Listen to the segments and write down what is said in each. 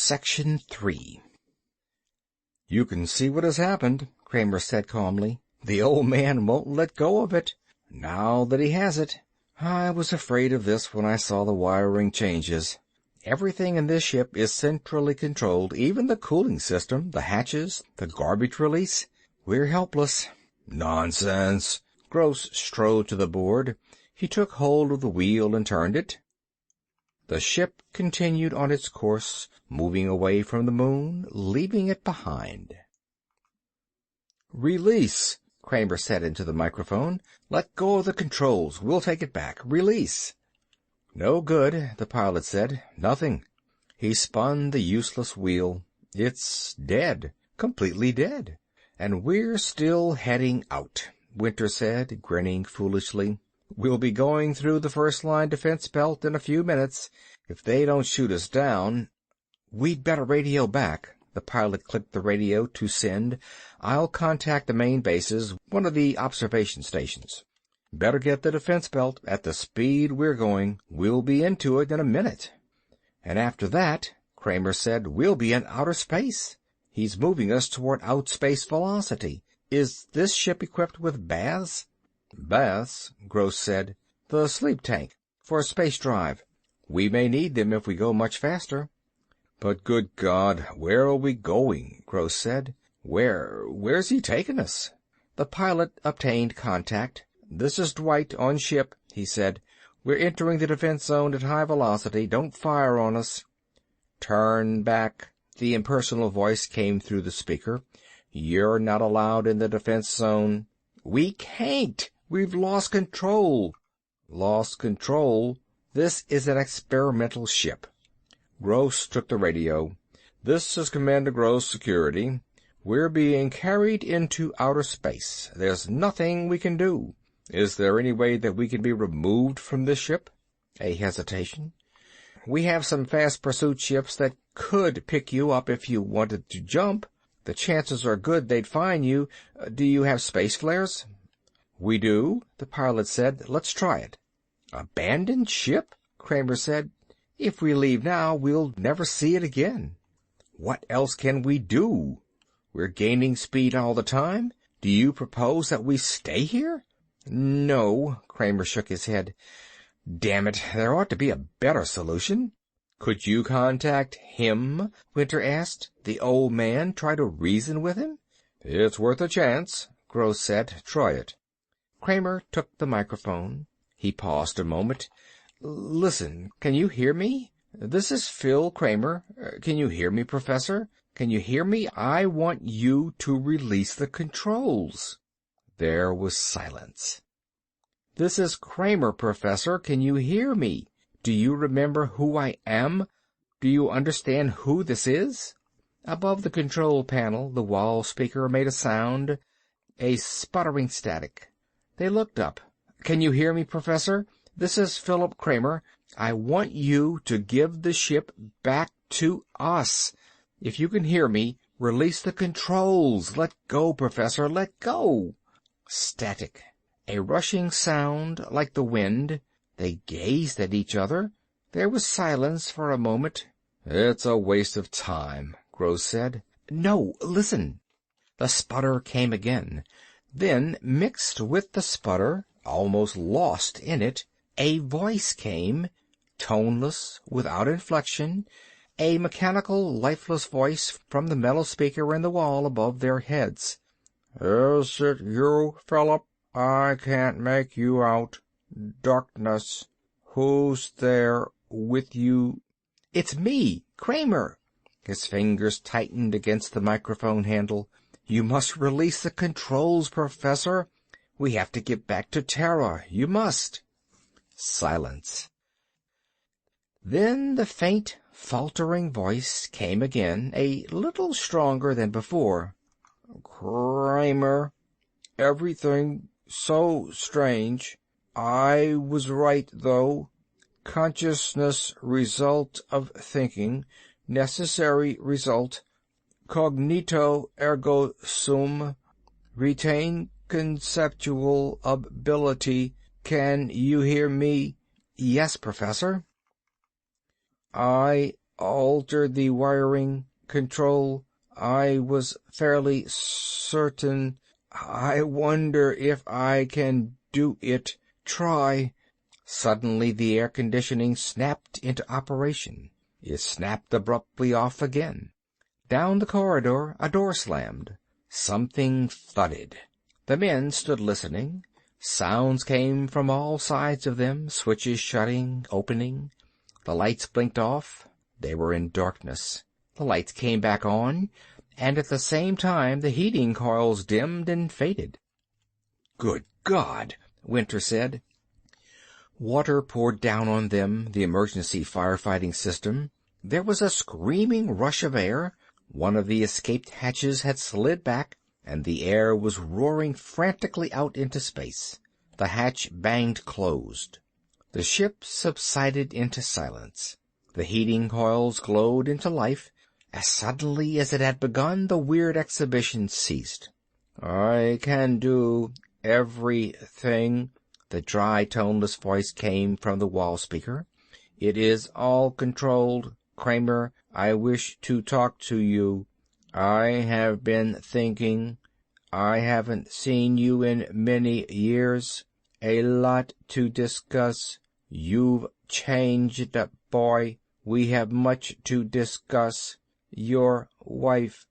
Section 3. "You can see what has happened," Kramer said calmly. "The old man won't let go of it, now that he has it. I was afraid of this when I saw the wiring changes. Everything in this ship is centrally controlled, even the cooling system, the hatches, the garbage release. We're helpless." "Nonsense." Gross strode to the board. He took hold of the wheel and turned it. The ship continued on its course, moving away from the moon, leaving it behind. "Release," Kramer said into the microphone. "Let go of the controls. We'll take it back. Release." "No good," the pilot said. "Nothing." He spun the useless wheel. "It's dead. Completely dead. And we're still heading out," Winter said, grinning foolishly. "We'll be going through the first-line defense belt in a few minutes. If they don't shoot us down—" "We'd better radio back." The pilot clicked the radio to send. "I'll contact the main bases, one of the observation stations." "Better get the defense belt at the speed we're going. We'll be into it in a minute." "And after that," Kramer said, "we'll be in outer space. He's moving us toward outspace velocity. Is this ship equipped with baths?" "Baths?" Gross said. "The sleep tank. For space drive. We may need them if we go much faster." "But good God, where are we going?" Gross said. Where's he taking us?" The pilot obtained contact. "This is Dwight, on ship," he said. "We're entering the defense zone at high velocity. Don't fire on us." "Turn back." The impersonal voice came through the speaker. "You're not allowed in the defense zone." "We can't. We've lost control." "Lost control? This is an experimental ship." Gross took the radio. "This is Commander Gross, Security. We're being carried into outer space. There's nothing we can do. Is there any way that we can be removed from this ship?" A hesitation. "We have some fast pursuit ships that could pick you up if you wanted to jump. The chances are good they'd find you. Do you have space flares?" "We do," the pilot said. "Let's try it." "Abandoned ship?" Kramer said. "If we leave now, we'll never see it again." "What else can we do? We're gaining speed all the time. Do you propose that we stay here?" "No." Kramer shook his head. "Damn it, there ought to be a better solution." "Could you contact him?" Winter asked. "The old man? Try to reason with him?" "It's worth a chance," Gross said. "Try it." Kramer took the microphone. He paused a moment. "Listen, can you hear me? This is Phil Kramer. Can you hear me, Professor? Can you hear me? I want you to release the controls." There was silence. "This is Kramer, Professor. Can you hear me? Do you remember who I am? Do you understand who this is?" Above the control panel, the wall speaker made a sound, a sputtering static. They looked up. "Can you hear me, Professor? This is Philip Kramer. I want you to give the ship back to us. If you can hear me, release the controls. Let go, Professor. Let go." Static. A rushing sound like the wind. They gazed at each other. There was silence for a moment. "It's a waste of time," Gross said. "No, listen." The sputter came again. Then, mixed with the sputter, almost lost in it, a voice came, toneless, without inflection, a mechanical, lifeless voice from the metal speaker in the wall above their heads. "Is it you, Philip? I can't make you out. Darkness. Who's there with you?" "It's me, Kramer." His fingers tightened against the microphone handle. "You must release the controls, Professor. We have to get back to Terra. You must." Silence. Then the faint, faltering voice came again, a little stronger than before. "Kramer, everything so strange. I was right, though. Consciousness, result of thinking. Necessary result. Cognito ergo sum. Retain conceptual ability. Can you hear me?" "Yes, Professor." "I alter the wiring control. I was fairly certain. I wonder if I can do it. Try." Suddenly the air conditioning snapped into operation. It snapped abruptly off again. Down the corridor a door slammed. Something thudded. The men stood listening. Sounds came from all sides of them, switches shutting, opening. The lights blinked off. They were in darkness. The lights came back on, and at the same time the heating coils dimmed and faded. "Good God!" Winter said. Water poured down on them, the emergency firefighting system. There was a screaming rush of air. One of the escaped hatches had slid back, and the air was roaring frantically out into space. The hatch banged closed. The ship subsided into silence. The heating coils glowed into life. As suddenly as it had begun, the weird exhibition ceased. "I can do everything," the dry, toneless voice came from the wall speaker. "It is all controlled. Kramer, I wish to talk to you. I have been thinking. I haven't seen you in many years. A lot to discuss. You've changed, boy. We have much to discuss. Your wife."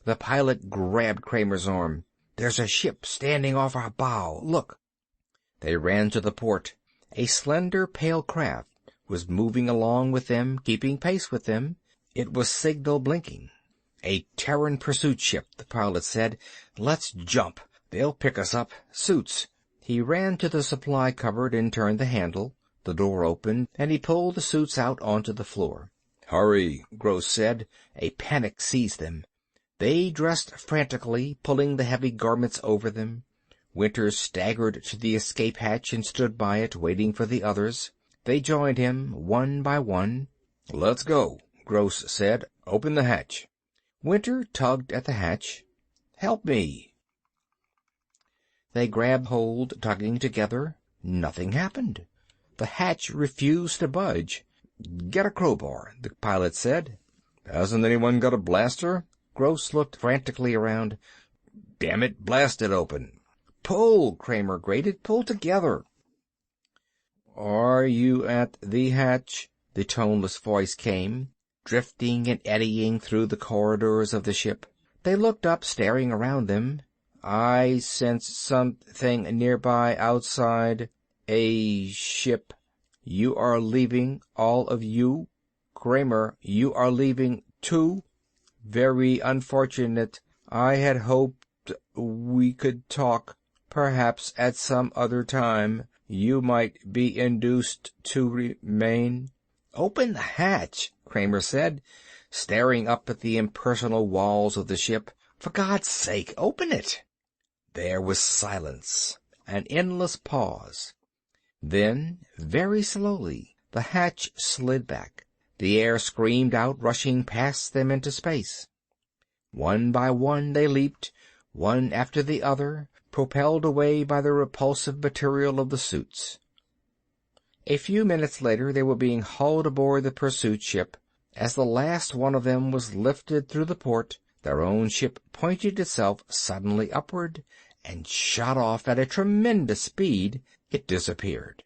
The pilot grabbed Kramer's arm. "There's a ship standing off our bow. Look." They ran to the port. A slender, pale craft was moving along with them, keeping pace with them. It was signal blinking. "A Terran pursuit ship," the pilot said. "Let's jump. They'll pick us up. Suits." He ran to the supply cupboard and turned the handle. The door opened, and he pulled the suits out onto the floor. "Hurry," Gross said. A panic seized them. They dressed frantically, pulling the heavy garments over them. Winters staggered to the escape hatch and stood by it, waiting for the others. They joined him, one by one. "Let's go," Gross said. "Open the hatch." Winter tugged at the hatch. "Help me." They grabbed hold, tugging together. Nothing happened. The hatch refused to budge. "Get a crowbar," the pilot said. "Hasn't anyone got a blaster?" Gross looked frantically around. "Damn it, blast it open." "Pull," Kramer grated. "Pull together." "Are you at the hatch?" The toneless voice came, drifting and eddying through the corridors of the ship. They looked up, staring around them. "I sense something nearby outside. A ship. You are leaving, all of you? Kramer, you are leaving, too? Very unfortunate. I had hoped we could talk. Perhaps at some other time you might be induced to remain." "Open the hatch," Kramer said, staring up at the impersonal walls of the ship. "For God's sake, open it." There was silence, an endless pause. Then, very slowly, the hatch slid back. The air screamed out, rushing past them into space. One by one they leaped, one after the other, propelled away by the repulsive material of the suits. A few minutes later they were being hauled aboard the pursuit ship. As the last one of them was lifted through the port, their own ship pointed itself suddenly upward and shot off at a tremendous speed. It disappeared.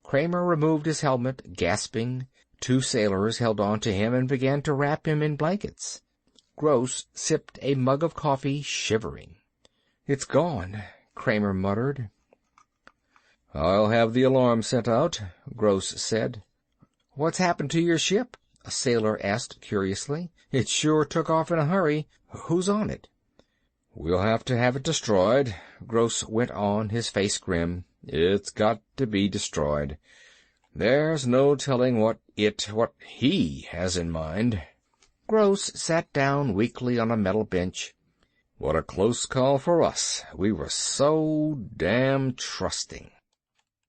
Kramer removed his helmet, gasping. Two sailors held on to him and began to wrap him in blankets. Gross sipped a mug of coffee, shivering. "It's gone," Kramer muttered. "I'll have the alarm sent out," Gross said. "What's happened to your ship?" a sailor asked curiously. "It sure took off in a hurry. Who's on it?" "We'll have it destroyed," Gross went on, his face grim. "It's got to be destroyed. There's no telling what he has in mind." Gross sat down weakly on a metal bench. "What a close call for us. We were so damn trusting."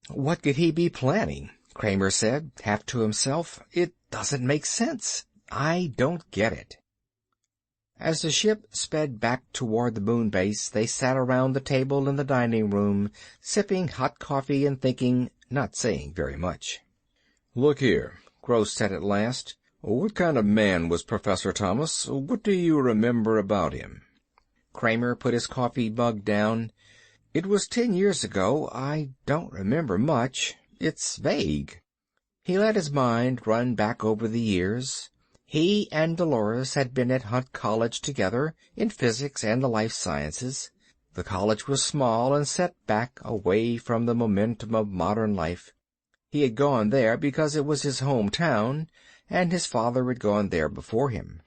"What could he be planning?" Kramer said, half to himself. "It doesn't make sense. I don't get it." As the ship sped back toward the moon base, they sat around the table in the dining room, sipping hot coffee and thinking, not saying very much. "Look here," Gross said at last. What kind of man was Professor Thomas? What do you remember about him? Kramer put his coffee mug down. It was 10 years ago. I don't remember much. It's vague. He let his mind run back over the years. He and Dolores had been at Hunt College together in physics and the life sciences. The college was small and set back away from the momentum of modern life. He had gone there because it was his hometown, and his father had gone there before him.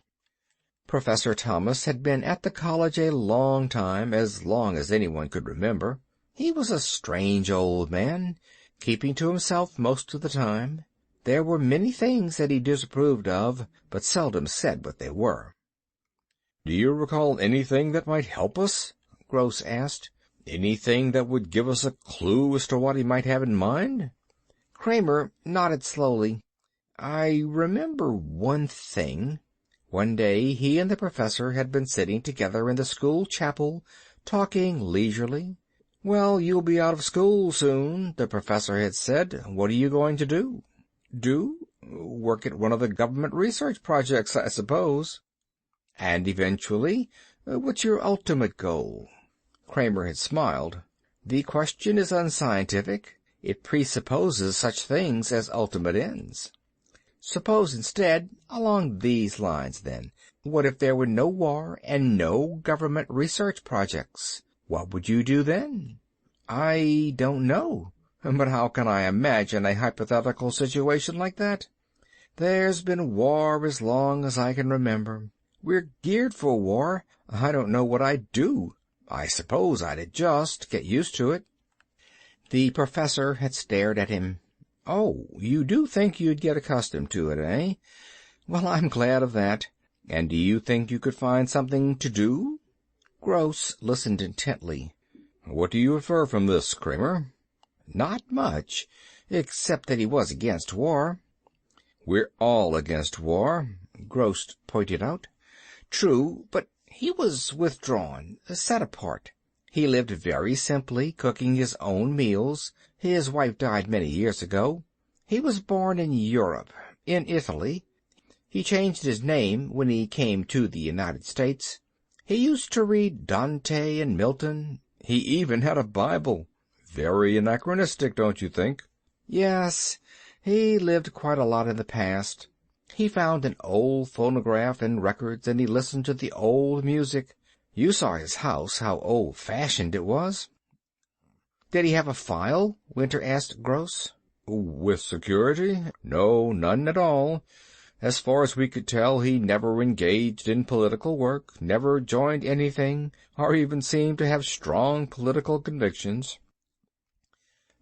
Professor Thomas had been at the college a long time, as long as anyone could remember. He was a strange old man, keeping to himself most of the time. There were many things that he disapproved of, but seldom said what they were. "Do you recall anything that might help us?" Gross asked. "Anything that would give us a clue as to what he might have in mind?" Kramer nodded slowly. "I remember one thing. One day he and the professor had been sitting together in the school chapel, talking leisurely. 'Well, you'll be out of school soon,' the professor had said. 'What are you going to do?' 'Do? Work at one of the government research projects, I suppose.' 'And eventually, what's your ultimate goal?' Kramer had smiled. "The question is unscientific. It presupposes such things as ultimate ends. Suppose instead, along these lines, then. What if there were no war and no government research projects? What would you do then?" "I don't know. But how can I imagine a hypothetical situation like that? There's been war as long as I can remember. We're geared for war. I don't know what I'd do. I suppose I'd adjust, get used to it." The professor had stared at him. "Oh, you do think you'd get accustomed to it, eh? Well, I'm glad of that. And do you think you could find something to do?" Gross listened intently. "What do you infer from this, Kramer?" "Not much, except that he was against war." "We're all against war," Gross pointed out. "True, but he was withdrawn, set apart. He lived very simply, cooking his own meals. His wife died many years ago. He was born in Europe, in Italy. He changed his name when he came to the United States. He used to read Dante and Milton. He even had a Bible. Very anachronistic, don't you think?" "Yes, he lived quite a lot in the past. He found an old phonograph and records, and he listened to the old music. You saw his house, how old-fashioned it was." "Did he have a file?" Winter asked Gross. "With security? No, none at all. As far as we could tell, he never engaged in political work, never joined anything, or even seemed to have strong political convictions."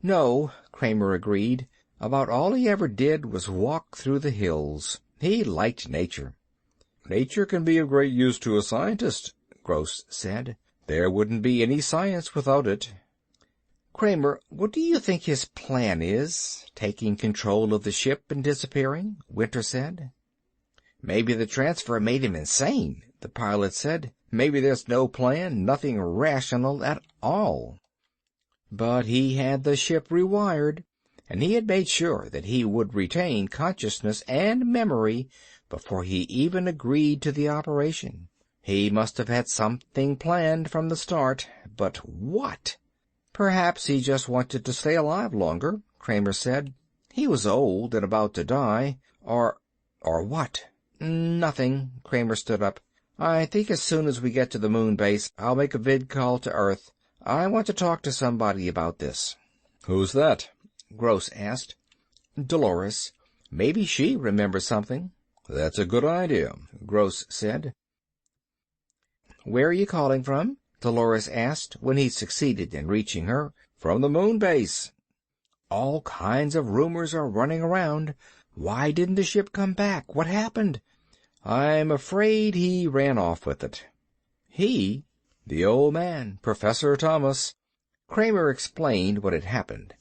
"No," Kramer agreed. "About all he ever did was walk through the hills. He liked nature." "Nature can be of great use to a scientist," Gross said. "There wouldn't be any science without it." "Kramer, what do you think his plan is, taking control of the ship and disappearing?" Winter said. "Maybe the transfer made him insane," the pilot said. "Maybe there's no plan, nothing rational at all." But he had the ship rewired, and he had made sure that he would retain consciousness and memory before he even agreed to the operation. He must have had something planned from the start, but what? "Perhaps he just wanted to stay alive longer," Kramer said. "He was old and about to die. Or what?" "Nothing." Kramer stood up. "I think as soon as we get to the moon base, I'll make a vid call to Earth. I want to talk to somebody about this." "Who's that?" Gross asked. "Dolores. Maybe she remembers something." "That's a good idea," Gross said. "Where are you calling from?" Dolores asked, when he succeeded in reaching her. "From the moon base." "All kinds of rumors are running around. Why didn't the ship come back? What happened?" "I'm afraid he ran off with it." "He?" "The old man, Professor Thomas." Kramer explained what had happened.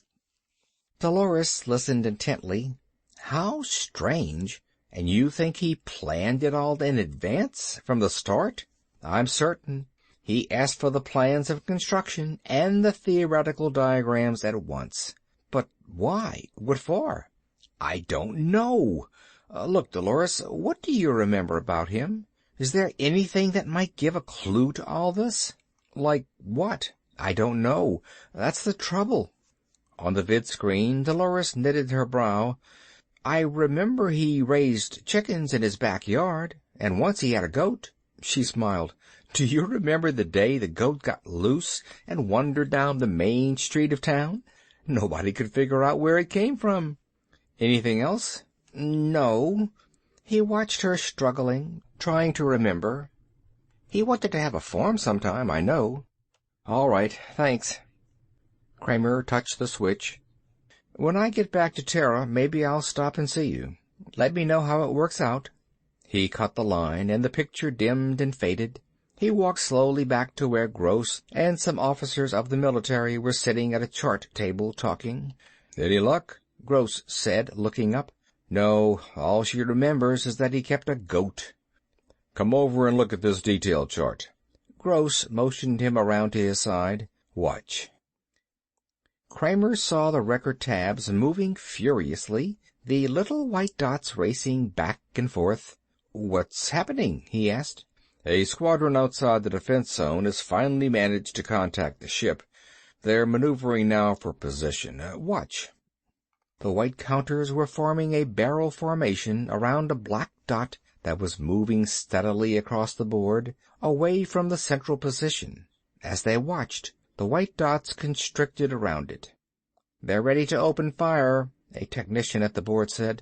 Dolores listened intently. "How strange. And you think he planned it all in advance, from the start?" "I'm certain. He asked for the plans of construction and the theoretical diagrams at once." "But why? What for?" "I don't know. Look, Dolores, what do you remember about him? Is there anything that might give a clue to all this? Like what? I don't know. That's the trouble. On the vidscreen, Dolores knitted her brow. I remember he raised chickens in his backyard, and once he had a goat. She smiled. Do you remember the day the goat got loose and wandered down the main street of town? Nobody could figure out where it came from. Anything else? No. He watched her struggling, trying to remember. He wanted to have a farm sometime, I know. All right, thanks. Kramer touched the switch. When I get back to Terra, maybe I'll stop and see you. Let me know how it works out. He cut the line, and the picture dimmed and faded. He walked slowly back to where Gross and some officers of the military were sitting at a chart table talking. Any luck? Gross said, looking up. No, all she remembers is that he kept a goat. Come over and look at this detail chart. Gross motioned him around to his side. Watch. Kramer saw the record tabs moving furiously, the little white dots racing back and forth. What's happening? He asked. A squadron outside the defense zone has finally managed to contact the ship. They're maneuvering now for position. Watch. The white counters were forming a barrel formation around a black dot that was moving steadily across the board, away from the central position. As they watched, the white dots constricted around it. They're ready to open fire, a technician at the board said.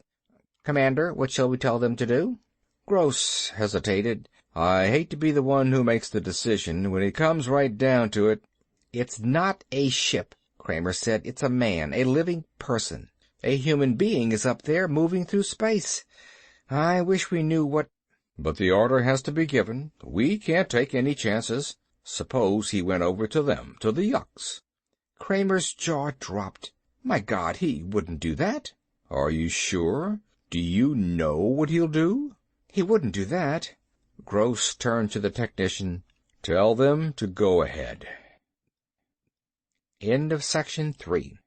Commander, what shall we tell them to do? Gross hesitated. I hate to be the one who makes the decision. When it comes right down to it... It's not a ship, Kramer said. It's a man, a living person. A human being is up there, moving through space. I wish we knew what... But the order has to be given. We can't take any chances. Suppose he went over to them, to the Yuks. Kramer's jaw dropped. My God, he wouldn't do that. Are you sure? Do you know what he'll do? He wouldn't do that. Gross turned to the technician. Tell them to go ahead. End of section 3.